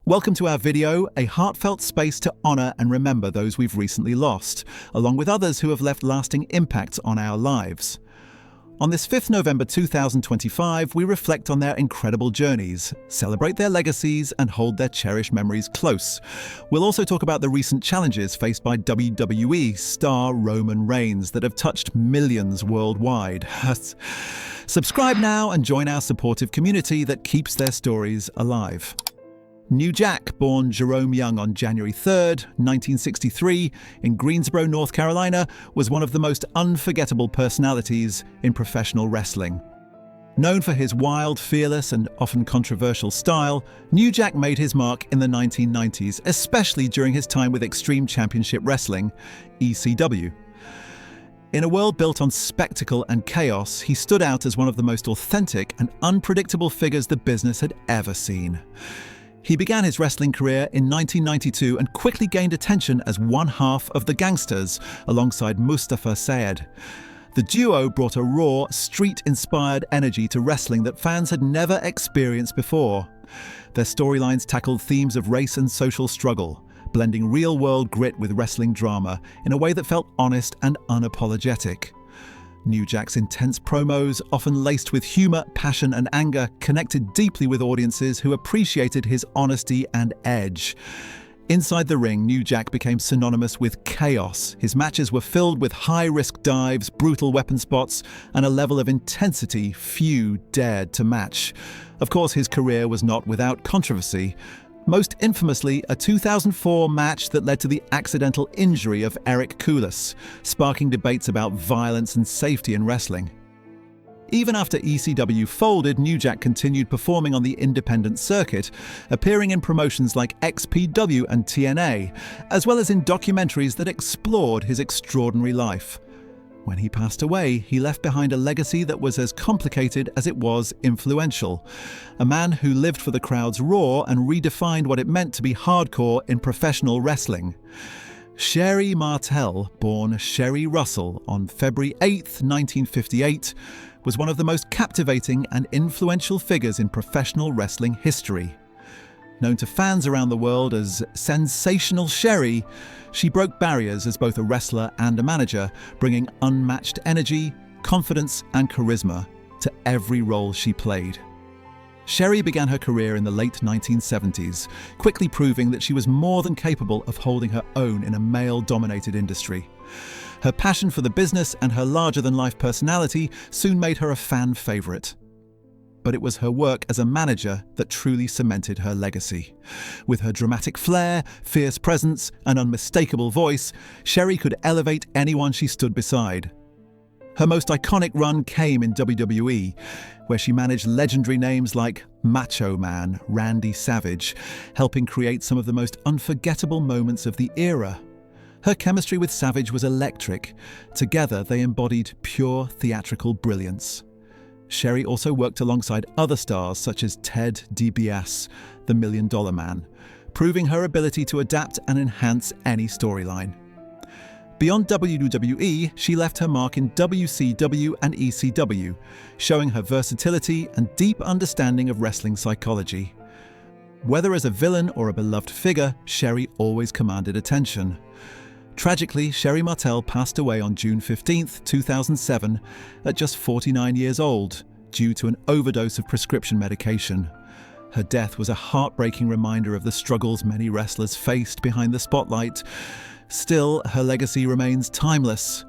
Welcome to our video, a heartfelt space to honor and remember those we've recently lost, along with others who have left lasting impacts on our lives. On this 5th November 2025, we reflect on their incredible journeys, celebrate their legacies, and hold their cherished memories close. We'll also talk about the recent challenges faced by WWE star Roman Reigns that have touched millions worldwide. Subscribe now and join our supportive community that keeps their stories alive. New Jack, born Jerome Young on January 3rd, 1963, in Greensboro, North Carolina, was one of the most unforgettable personalities in professional wrestling. Known for his wild, fearless, and often controversial style, New Jack made his mark in the 1990s, especially during his time with Extreme Championship Wrestling, ECW. In a world built on spectacle and chaos, he stood out as one of the most authentic and unpredictable figures the business had ever seen. He began his wrestling career in 1992 and quickly gained attention as one half of the Gangsters, alongside Mustafa Sayed. The duo brought a raw, street-inspired energy to wrestling that fans had never experienced before. Their storylines tackled themes of race and social struggle, blending real-world grit with wrestling drama in a way that felt honest and unapologetic. New Jack's intense promos, often laced with humor, passion, and anger, connected deeply with audiences who appreciated his honesty and edge. Inside the ring, New Jack became synonymous with chaos. His matches were filled with high-risk dives, brutal weapon spots, and a level of intensity few dared to match. Of course, his career was not without controversy. Most infamously, a 2004 match that led to the accidental injury of Eric Koulis, sparking debates about violence and safety in wrestling. Even after ECW folded, New Jack continued performing on the independent circuit, appearing in promotions like XPW and TNA, as well as in documentaries that explored his extraordinary life. When he passed away, he left behind a legacy that was as complicated as it was influential. A man who lived for the crowd's roar and redefined what it meant to be hardcore in professional wrestling. Sherri Martel, born Sherri Russell on February 8, 1958, was one of the most captivating and influential figures in professional wrestling history. Known to fans around the world as Sensational Sherri, she broke barriers as both a wrestler and a manager, bringing unmatched energy, confidence, and charisma to every role she played. Sherri began her career in the late 1970s, quickly proving that she was more than capable of holding her own in a male-dominated industry. Her passion for the business and her larger-than-life personality soon made her a fan favorite. But it was her work as a manager that truly cemented her legacy. With her dramatic flair, fierce presence, and unmistakable voice, Sherri could elevate anyone she stood beside. Her most iconic run came in WWE, where she managed legendary names like Macho Man Randy Savage, helping create some of the most unforgettable moments of the era. Her chemistry with Savage was electric. Together, they embodied pure theatrical brilliance. Sherri also worked alongside other stars such as Ted DiBiase, the $1 Million Man, proving her ability to adapt and enhance any storyline. Beyond WWE, she left her mark in WCW and ECW, showing her versatility and deep understanding of wrestling psychology. Whether as a villain or a beloved figure, Sherri always commanded attention. Tragically, Sherri Martel passed away on June 15, 2007, at just 49 years old, due to an overdose of prescription medication. Her death was a heartbreaking reminder of the struggles many wrestlers faced behind the spotlight. Still, her legacy remains timeless.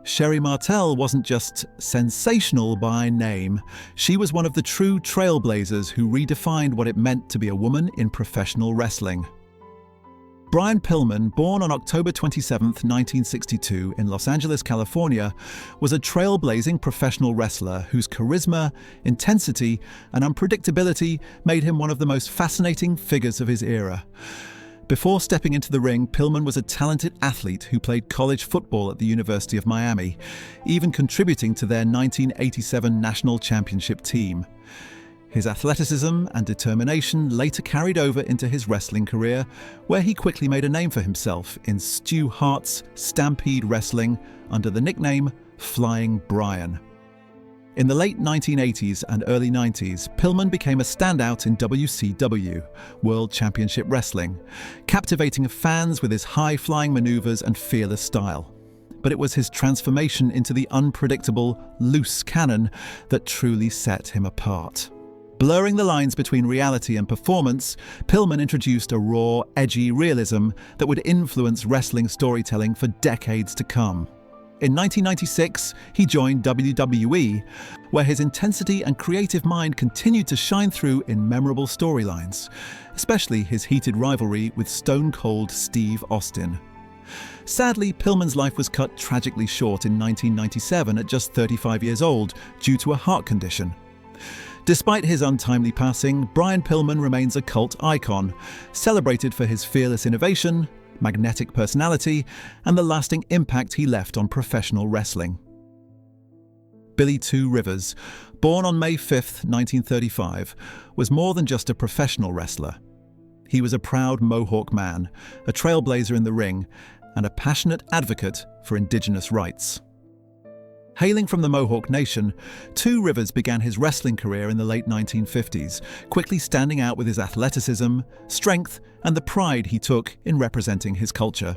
Sherri Martel wasn't just sensational by name. She was one of the true trailblazers who redefined what it meant to be a woman in professional wrestling. Brian Pillman, born on October 27, 1962 in Los Angeles, California, was a trailblazing professional wrestler whose charisma, intensity, and unpredictability made him one of the most fascinating figures of his era. Before stepping into the ring, Pillman was a talented athlete who played college football at the University of Miami, even contributing to their 1987 national championship team. His athleticism and determination later carried over into his wrestling career, where he quickly made a name for himself in Stu Hart's Stampede Wrestling under the nickname Flying Brian. In the late 1980s and early 90s, Pillman became a standout in WCW, World Championship Wrestling, captivating fans with his high-flying maneuvers and fearless style. But it was his transformation into the unpredictable, loose cannon that truly set him apart. Blurring the lines between reality and performance, Pillman introduced a raw, edgy realism that would influence wrestling storytelling for decades to come. In 1996, he joined WWE, where his intensity and creative mind continued to shine through in memorable storylines, especially his heated rivalry with Stone Cold Steve Austin. Sadly, Pillman's life was cut tragically short in 1997 at just 35 years old due to a heart condition. Despite his untimely passing, Brian Pillman remains a cult icon, celebrated for his fearless innovation, magnetic personality, and the lasting impact he left on professional wrestling. Billy Two Rivers, born on May 5, 1935, was more than just a professional wrestler. He was a proud Mohawk man, a trailblazer in the ring, and a passionate advocate for Indigenous rights. Hailing from the Mohawk Nation, Two Rivers began his wrestling career in the late 1950s, quickly standing out with his athleticism, strength, and the pride he took in representing his culture.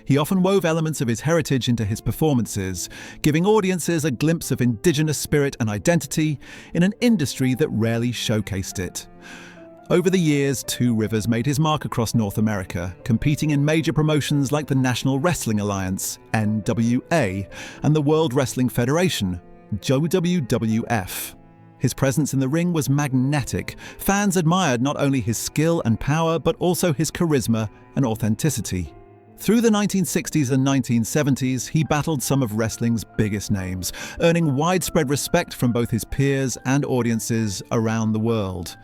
He often wove elements of his heritage into his performances, giving audiences a glimpse of Indigenous spirit and identity in an industry that rarely showcased it. Over the years, Two Rivers made his mark across North America, competing in major promotions like the National Wrestling Alliance, NWA, and the World Wrestling Federation, WWF. His presence in the ring was magnetic. Fans admired not only his skill and power, but also his charisma and authenticity. Through the 1960s and 1970s, he battled some of wrestling's biggest names, earning widespread respect from both his peers and audiences around the world.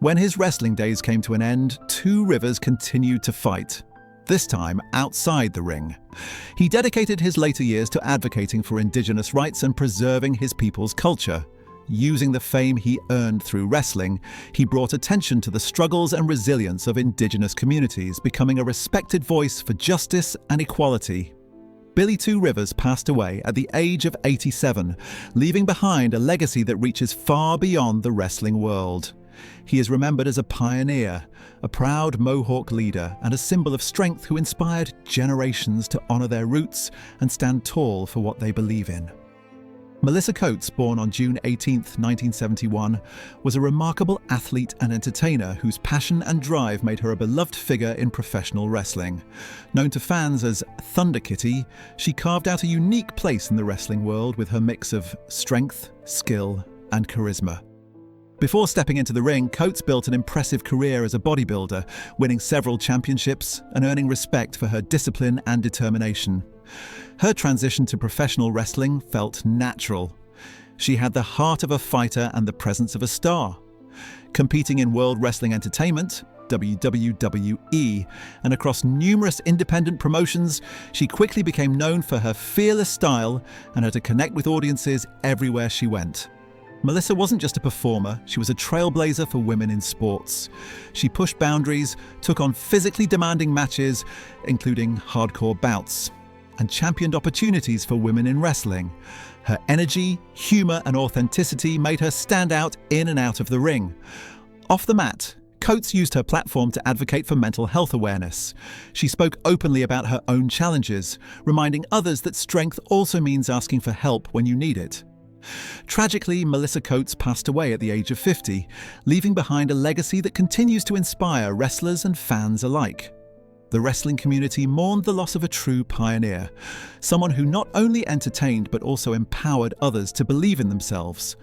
When his wrestling days came to an end, Two Rivers continued to fight, this time outside the ring. He dedicated his later years to advocating for Indigenous rights and preserving his people's culture. Using the fame he earned through wrestling, he brought attention to the struggles and resilience of Indigenous communities, becoming a respected voice for justice and equality. Billy Two Rivers passed away at the age of 87, leaving behind a legacy that reaches far beyond the wrestling world. He is remembered as a pioneer, a proud Mohawk leader, and a symbol of strength who inspired generations to honor their roots and stand tall for what they believe in. Melissa Coates, born on June 18, 1971, was a remarkable athlete and entertainer whose passion and drive made her a beloved figure in professional wrestling. Known to fans as Thunder Kitty, she carved out a unique place in the wrestling world with her mix of strength, skill, and charisma. Before stepping into the ring, Coates built an impressive career as a bodybuilder, winning several championships and earning respect for her discipline and determination. Her transition to professional wrestling felt natural. She had the heart of a fighter and the presence of a star. Competing in World Wrestling Entertainment, WWE, and across numerous independent promotions, she quickly became known for her fearless style and her to connect with audiences everywhere she went. Melissa wasn't just a performer, she was a trailblazer for women in sports. She pushed boundaries, took on physically demanding matches, including hardcore bouts, and championed opportunities for women in wrestling. Her energy, humor, and authenticity made her stand out in and out of the ring. Off the mat, Coates used her platform to advocate for mental health awareness. She spoke openly about her own challenges, reminding others that strength also means asking for help when you need it. Tragically, Melissa Coates passed away at the age of 50, leaving behind a legacy that continues to inspire wrestlers and fans alike. The wrestling community mourned the loss of a true pioneer, someone who not only entertained but also empowered others to believe in themselves.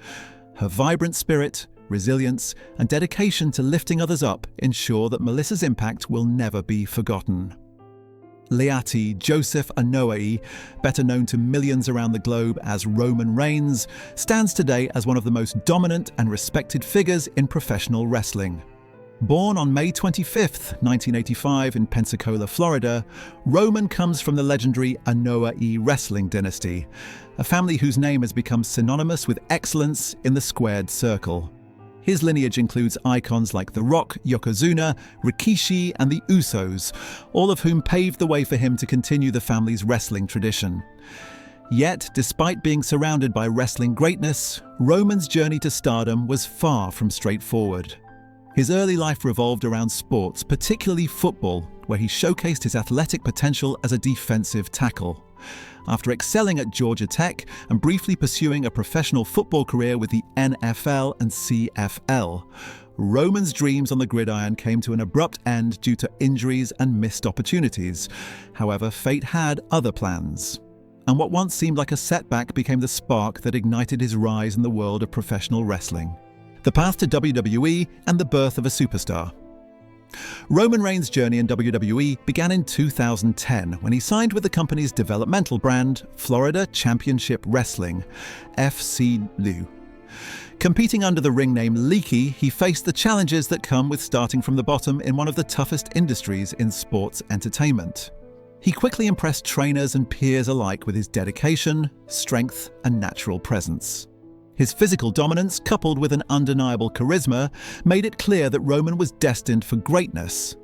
Her vibrant spirit, resilience, and dedication to lifting others up ensure that Melissa's impact will never be forgotten. Leati Joseph Anoa'i, better known to millions around the globe as Roman Reigns, stands today as one of the most dominant and respected figures in professional wrestling. Born on May 25, 1985 in Pensacola, Florida, Roman comes from the legendary Anoa'i wrestling dynasty, a family whose name has become synonymous with excellence in the squared circle. His lineage includes icons like The Rock, Yokozuna, Rikishi, and the Usos, all of whom paved the way for him to continue the family's wrestling tradition. Yet, despite being surrounded by wrestling greatness, Roman's journey to stardom was far from straightforward. His early life revolved around sports, particularly football, where he showcased his athletic potential as a defensive tackle. After excelling at Georgia Tech and briefly pursuing a professional football career with the NFL and CFL, Roman's dreams on the gridiron came to an abrupt end due to injuries and missed opportunities. However, fate had other plans. And what once seemed like a setback became the spark that ignited his rise in the world of professional wrestling. The path to WWE and the birth of a superstar. Roman Reigns' journey in WWE began in 2010 when he signed with the company's developmental brand, Florida Championship Wrestling, FCW. Competing under the ring name Leaky, he faced the challenges that come with starting from the bottom in one of the toughest industries in sports entertainment. He quickly impressed trainers and peers alike with his dedication, strength, and natural presence. His physical dominance, coupled with an undeniable charisma, made it clear that Roman was destined for greatness.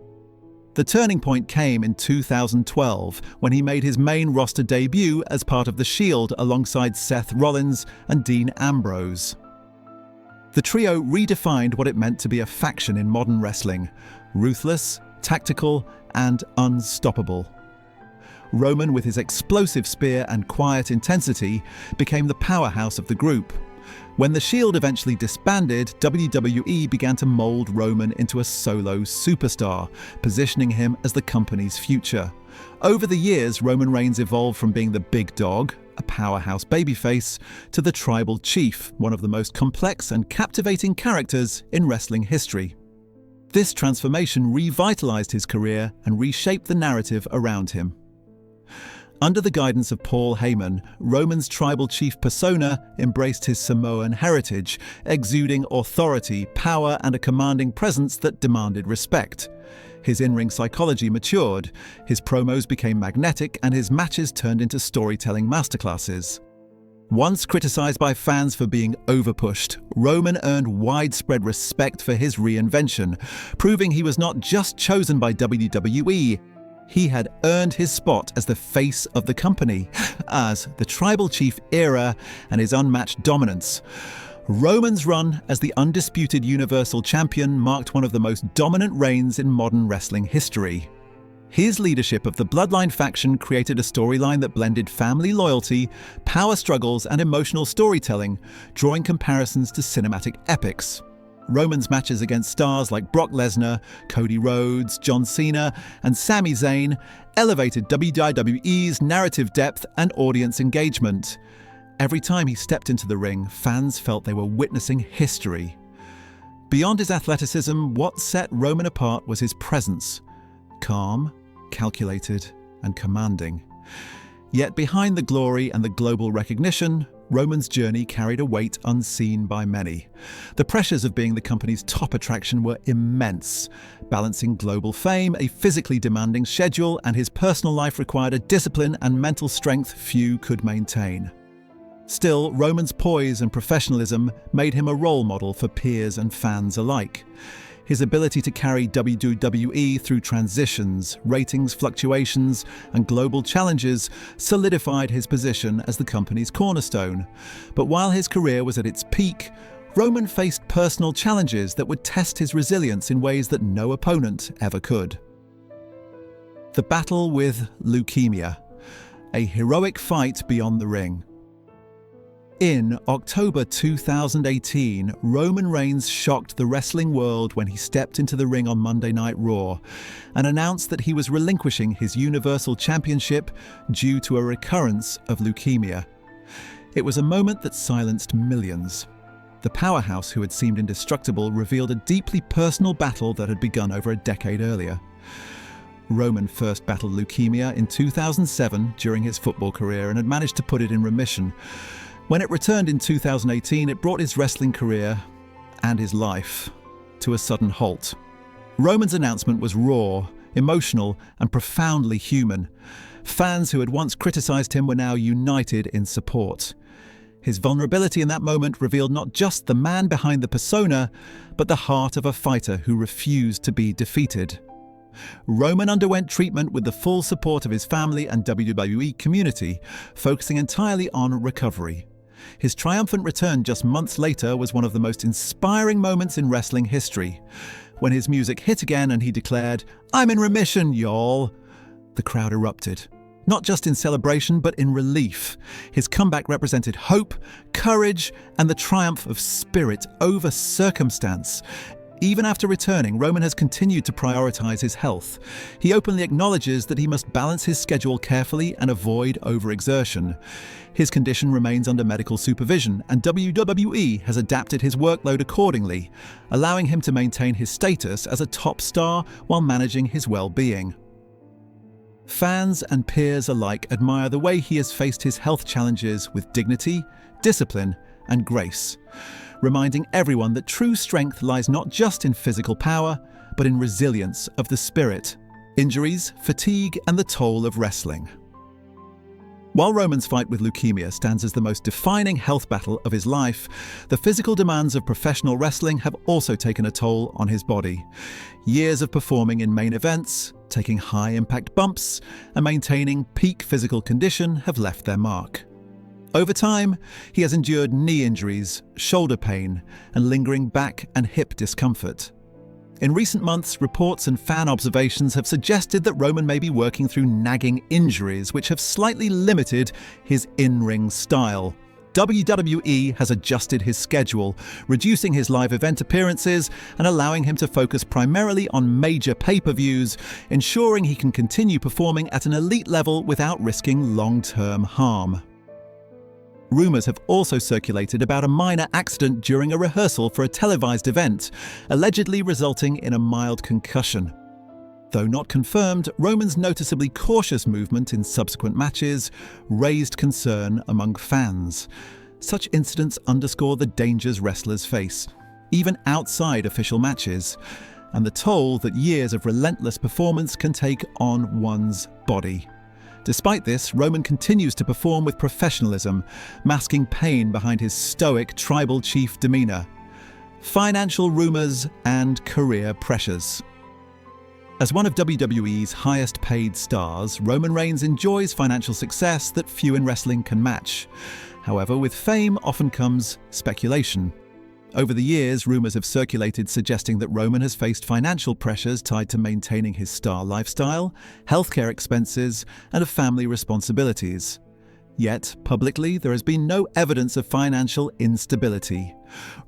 The turning point came in 2012 when he made his main roster debut as part of The Shield alongside Seth Rollins and Dean Ambrose. The trio redefined what it meant to be a faction in modern wrestling: ruthless, tactical, and unstoppable. Roman, with his explosive spear and quiet intensity, became the powerhouse of the group. When The Shield eventually disbanded, WWE began to mold Roman into a solo superstar, positioning him as the company's future. Over the years, Roman Reigns evolved from being the big dog, a powerhouse babyface, to the tribal chief, one of the most complex and captivating characters in wrestling history. This transformation revitalized his career and reshaped the narrative around him. Under the guidance of Paul Heyman, Roman's tribal chief persona embraced his Samoan heritage, exuding authority, power, and a commanding presence that demanded respect. His in-ring psychology matured, his promos became magnetic, and his matches turned into storytelling masterclasses. Once criticized by fans for being overpushed, Roman earned widespread respect for his reinvention, proving he was not just chosen by WWE, he had earned his spot as the face of the company. As the tribal chief era and his unmatched dominance, Roman's run as the undisputed Universal Champion marked one of the most dominant reigns in modern wrestling history. His leadership of the Bloodline faction created a storyline that blended family loyalty, power struggles, and emotional storytelling, drawing comparisons to cinematic epics. Roman's matches against stars like Brock Lesnar, Cody Rhodes, John Cena, and Sami Zayn elevated WWE's narrative depth and audience engagement. Every time he stepped into the ring, fans felt they were witnessing history. Beyond his athleticism, what set Roman apart was his presence. Calm, calculated, and commanding. Yet behind the glory and the global recognition, Roman's journey carried a weight unseen by many. The pressures of being the company's top attraction were immense. Balancing global fame, a physically demanding schedule, and his personal life required a discipline and mental strength few could maintain. Still, Roman's poise and professionalism made him a role model for peers and fans alike. His ability to carry WWE through transitions, ratings fluctuations, and global challenges solidified his position as the company's cornerstone. But while his career was at its peak, Roman faced personal challenges that would test his resilience in ways that no opponent ever could. The battle with leukemia, a heroic fight beyond the ring. In October 2018, Roman Reigns shocked the wrestling world when he stepped into the ring on Monday Night Raw and announced that he was relinquishing his Universal Championship due to a recurrence of leukemia. It was a moment that silenced millions. The powerhouse who had seemed indestructible revealed a deeply personal battle that had begun over a decade earlier. Roman first battled leukemia in 2007 during his football career and had managed to put it in remission. When it returned in 2018, it brought his wrestling career and his life to a sudden halt. Roman's announcement was raw, emotional, and profoundly human. Fans who had once criticized him were now united in support. His vulnerability in that moment revealed not just the man behind the persona, but the heart of a fighter who refused to be defeated. Roman underwent treatment with the full support of his family and WWE community, focusing entirely on recovery. His triumphant return just months later was one of the most inspiring moments in wrestling history. When his music hit again and he declared, "I'm in remission, y'all," the crowd erupted. Not just in celebration, but in relief. His comeback represented hope, courage, and the triumph of spirit over circumstance. Even after returning, Roman has continued to prioritize his health. He openly acknowledges that he must balance his schedule carefully and avoid overexertion. His condition remains under medical supervision, and WWE has adapted his workload accordingly, allowing him to maintain his status as a top star while managing his well-being. Fans and peers alike admire the way he has faced his health challenges with dignity, discipline, and grace, reminding everyone that true strength lies not just in physical power, but in resilience of the spirit, injuries, fatigue, and the toll of wrestling. While Roman's fight with leukemia stands as the most defining health battle of his life, the physical demands of professional wrestling have also taken a toll on his body. Years of performing in main events, taking high-impact bumps, and maintaining peak physical condition have left their mark. Over time, he has endured knee injuries, shoulder pain, and lingering back and hip discomfort. In recent months, reports and fan observations have suggested that Roman may be working through nagging injuries which have slightly limited his in-ring style. WWE has adjusted his schedule, reducing his live event appearances and allowing him to focus primarily on major pay-per-views, ensuring he can continue performing at an elite level without risking long-term harm. Rumors have also circulated about a minor accident during a rehearsal for a televised event, allegedly resulting in a mild concussion. Though not confirmed, Roman's noticeably cautious movement in subsequent matches raised concern among fans. Such incidents underscore the dangers wrestlers face, even outside official matches, and the toll that years of relentless performance can take on one's body. Despite this, Roman continues to perform with professionalism, masking pain behind his stoic tribal chief demeanor. Financial rumors and career pressures. As one of WWE's highest-paid stars, Roman Reigns enjoys financial success that few in wrestling can match. However, with fame often comes speculation. Over the years, rumors have circulated suggesting that Roman has faced financial pressures tied to maintaining his star lifestyle, healthcare expenses, and family responsibilities. Yet, publicly, there has been no evidence of financial instability.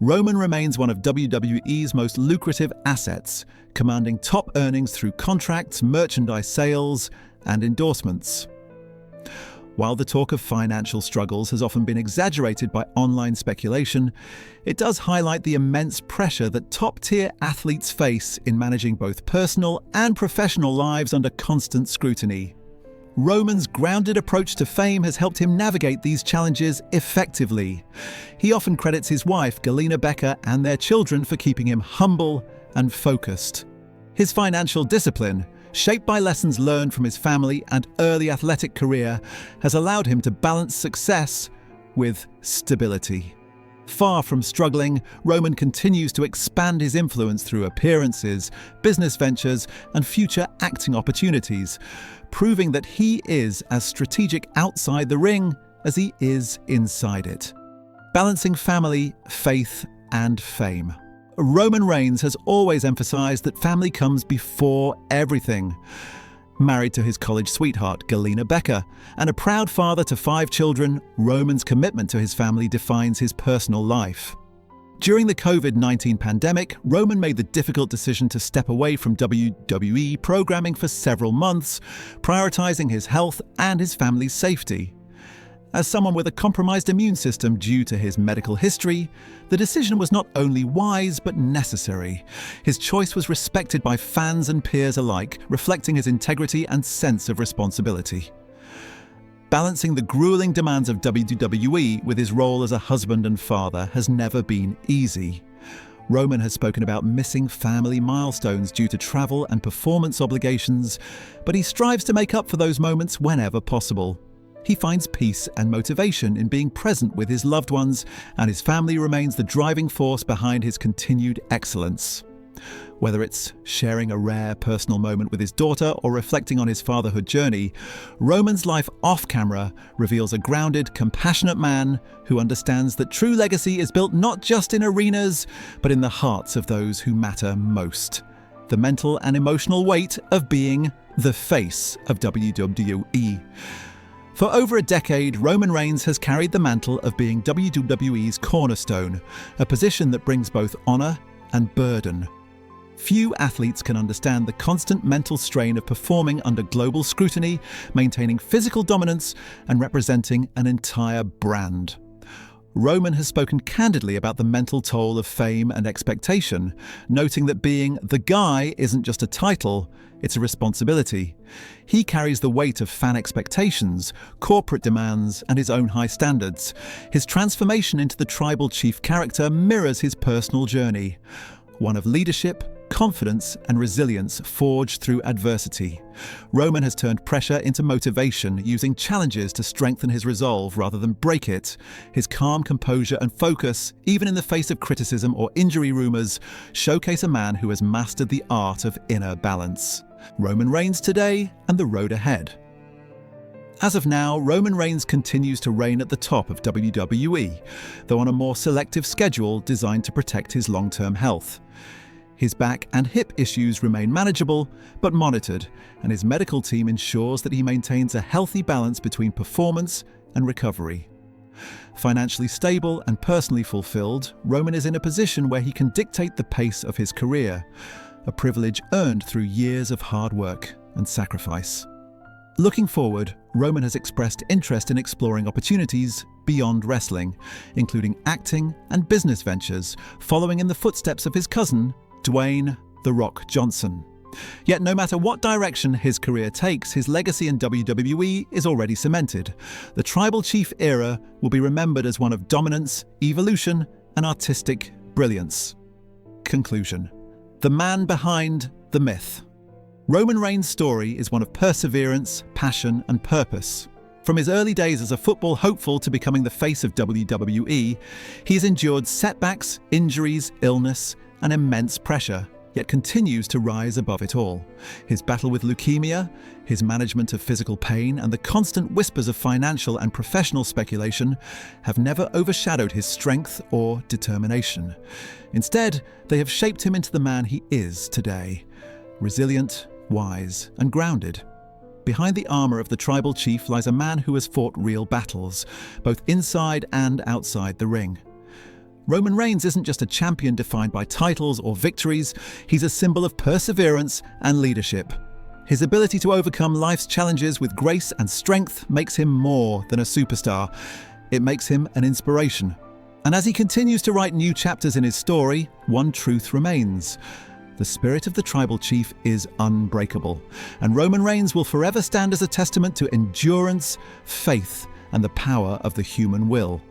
Roman remains one of WWE's most lucrative assets, commanding top earnings through contracts, merchandise sales, and endorsements. While the talk of financial struggles has often been exaggerated by online speculation, it does highlight the immense pressure that top-tier athletes face in managing both personal and professional lives under constant scrutiny. Roman's grounded approach to fame has helped him navigate these challenges effectively. He often credits his wife, Galina Becker, and their children for keeping him humble and focused. His financial discipline, shaped by lessons learned from his family and early athletic career, has allowed him to balance success with stability. Far from struggling, Roman continues to expand his influence through appearances, business ventures, and future acting opportunities, proving that he is as strategic outside the ring as he is inside it. Balancing family, faith, and fame. Roman Reigns has always emphasized that family comes before everything. Married to his college sweetheart, Galina Becker, and a proud father to 5 children, Roman's commitment to his family defines his personal life. During the COVID-19 pandemic, Roman made the difficult decision to step away from WWE programming for several months, prioritizing his health and his family's safety. As someone with a compromised immune system due to his medical history, the decision was not only wise but necessary. His choice was respected by fans and peers alike, reflecting his integrity and sense of responsibility. Balancing the grueling demands of WWE with his role as a husband and father has never been easy. Roman has spoken about missing family milestones due to travel and performance obligations, but he strives to make up for those moments whenever possible. He finds peace and motivation in being present with his loved ones, and his family remains the driving force behind his continued excellence. Whether it's sharing a rare personal moment with his daughter or reflecting on his fatherhood journey, Roman's life off-camera reveals a grounded, compassionate man who understands that true legacy is built not just in arenas, but in the hearts of those who matter most. The mental and emotional weight of being the face of WWE. For over a decade, Roman Reigns has carried the mantle of being WWE's cornerstone, a position that brings both honor and burden. Few athletes can understand the constant mental strain of performing under global scrutiny, maintaining physical dominance, and representing an entire brand. Roman has spoken candidly about the mental toll of fame and expectation, noting that being the guy isn't just a title, it's a responsibility. He carries the weight of fan expectations, corporate demands, and his own high standards. His transformation into the tribal chief character mirrors his personal journey, one of leadership, confidence, and resilience forged through adversity. Roman has turned pressure into motivation, using challenges to strengthen his resolve rather than break it. His calm composure and focus, even in the face of criticism or injury rumors, showcase a man who has mastered the art of inner balance. Roman Reigns today and the road ahead. As of now, Roman Reigns continues to reign at the top of WWE, though on a more selective schedule designed to protect his long-term health. His back and hip issues remain manageable, but monitored, and his medical team ensures that he maintains a healthy balance between performance and recovery. Financially stable and personally fulfilled, Roman is in a position where he can dictate the pace of his career, a privilege earned through years of hard work and sacrifice. Looking forward, Roman has expressed interest in exploring opportunities beyond wrestling, including acting and business ventures, following in the footsteps of his cousin, Dwayne "The Rock" Johnson. Yet no matter what direction his career takes, his legacy in WWE is already cemented. The Tribal Chief era will be remembered as one of dominance, evolution, and artistic brilliance. Conclusion. The man behind the myth. Roman Reigns' story is one of perseverance, passion, and purpose. From his early days as a football hopeful to becoming the face of WWE, he has endured setbacks, injuries, illness, and immense pressure, yet continues to rise above it all. His battle with leukemia, his management of physical pain, and the constant whispers of financial and professional speculation have never overshadowed his strength or determination. Instead, they have shaped him into the man he is today, resilient, wise, and grounded. Behind the armor of the tribal chief lies a man who has fought real battles, both inside and outside the ring. Roman Reigns isn't just a champion defined by titles or victories, he's a symbol of perseverance and leadership. His ability to overcome life's challenges with grace and strength makes him more than a superstar. It makes him an inspiration. And as he continues to write new chapters in his story, one truth remains. The spirit of the tribal chief is unbreakable, and Roman Reigns will forever stand as a testament to endurance, faith, and the power of the human will.